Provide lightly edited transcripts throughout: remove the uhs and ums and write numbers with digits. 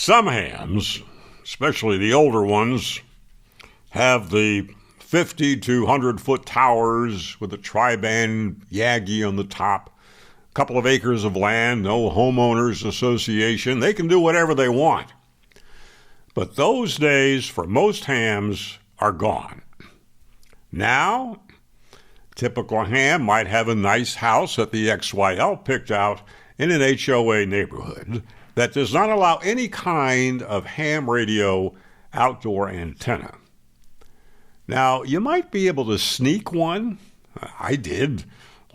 Some hams, especially the older ones, have the 50 to 100-foot towers with a tri-band Yagi on the top, a couple of acres of land, no homeowners association. They can do whatever they want. But those days for most hams are gone. Now, typical ham might have a nice house that the XYL picked out in an HOA neighborhood that does not allow any kind of ham radio outdoor antenna. Now, you might be able to sneak one. I did.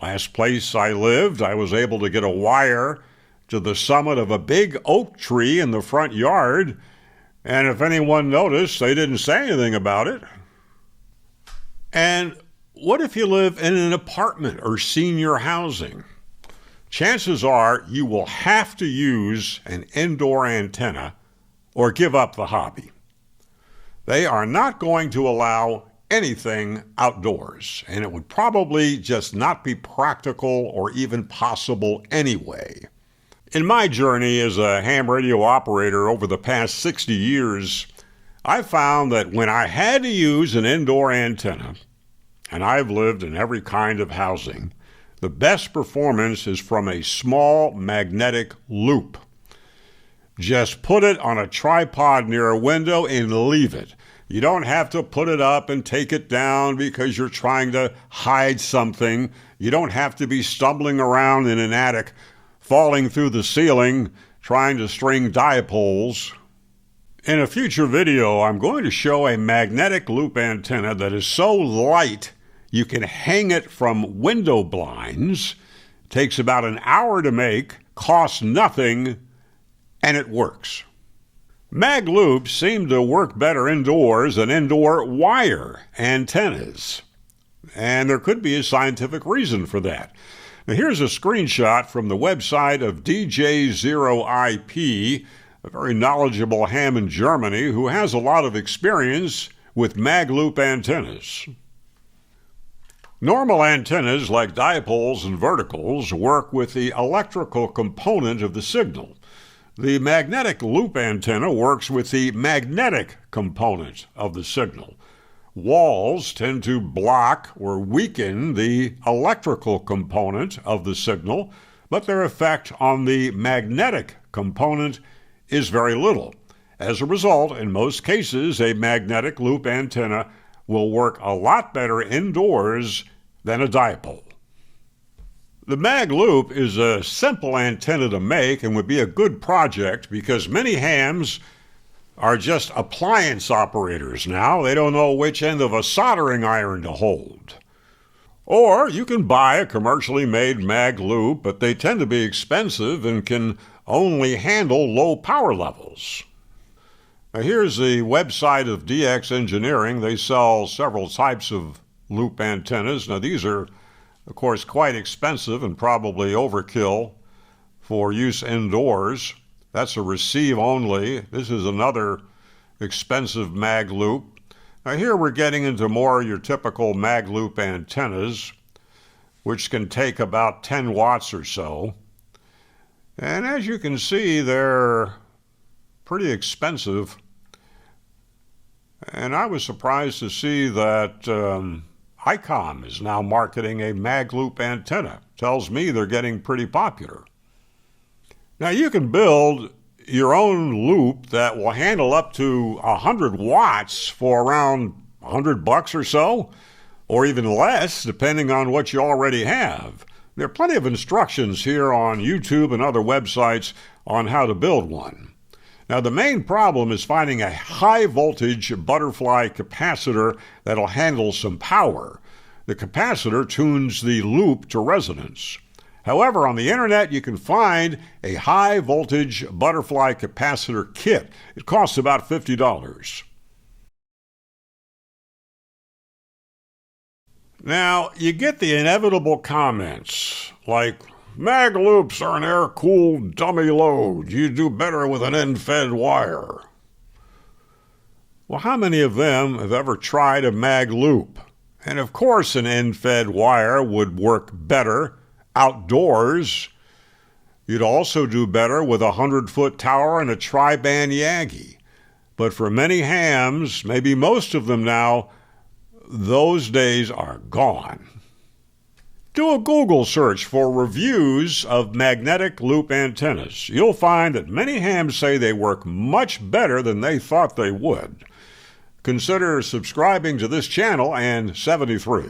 Last place I lived, I was able to get a wire to the summit of a big oak tree in the front yard, and if anyone noticed, they didn't say anything about it. And what if you live in an apartment or senior housing? Chances are you will have to use an indoor antenna or give up the hobby. They are not going to allow anything outdoors, and it would probably just not be practical or even possible anyway. In my journey as a ham radio operator over the past 60 years, I found that when I had to use an indoor antenna, and I've lived in every kind of housing, the best performance is from a small magnetic loop. Just put it on a tripod near a window and leave it. You don't have to put it up and take it down because you're trying to hide something. You don't have to be stumbling around in an attic, falling through the ceiling, trying to string dipoles. In a future video, I'm going to show a magnetic loop antenna that is so light you can hang it from window blinds. It takes about an hour to make, costs nothing, and it works. Mag loops seem to work better indoors than indoor wire antennas, and there could be a scientific reason for that. Now, here's a screenshot from the website of DJ0IP, a very knowledgeable ham in Germany who has a lot of experience with mag loop antennas. Normal antennas like dipoles and verticals work with the electrical component of the signal. The magnetic loop antenna works with the magnetic component of the signal. Walls tend to block or weaken the electrical component of the signal, but their effect on the magnetic component is very little. As a result, in most cases, a magnetic loop antenna will work a lot better indoors than a dipole. The mag loop is a simple antenna to make and would be a good project because many hams are just appliance operators now. They don't know which end of a soldering iron to hold. Or you can buy a commercially made mag loop, but they tend to be expensive and can only handle low power levels. Now, here's the website of DX Engineering. They sell several types of loop antennas. Now, these are, of course, quite expensive and probably overkill for use indoors. That's a receive only. This is another expensive mag loop. Now, here we're getting into more your typical mag loop antennas, which can take about 10 watts or so. And as you can see, they're pretty expensive. And I was surprised to see that ICOM is now marketing a mag loop antenna. Tells me they're getting pretty popular. Now, you can build your own loop that will handle up to 100 watts for around $100 or so, or even less, depending on what you already have. There are plenty of instructions here on YouTube and other websites on how to build one. Now, the main problem is finding a high-voltage butterfly capacitor that'll handle some power. The capacitor tunes the loop to resonance. However, on the internet, you can find a high-voltage butterfly capacitor kit. It costs about $50. Now, you get the inevitable comments like, mag loops are an air-cooled dummy load. You do better with an end-fed wire. Well, how many of them have ever tried a mag loop? And of course, an end-fed wire would work better outdoors You'd also do better with a 100-foot tower and a tri-band Yagi. But for many hams, maybe most of them now, those days are gone. Do a Google search for reviews of magnetic loop antennas. You'll find that many hams say they work much better than they thought they would. Consider subscribing to this channel and 73.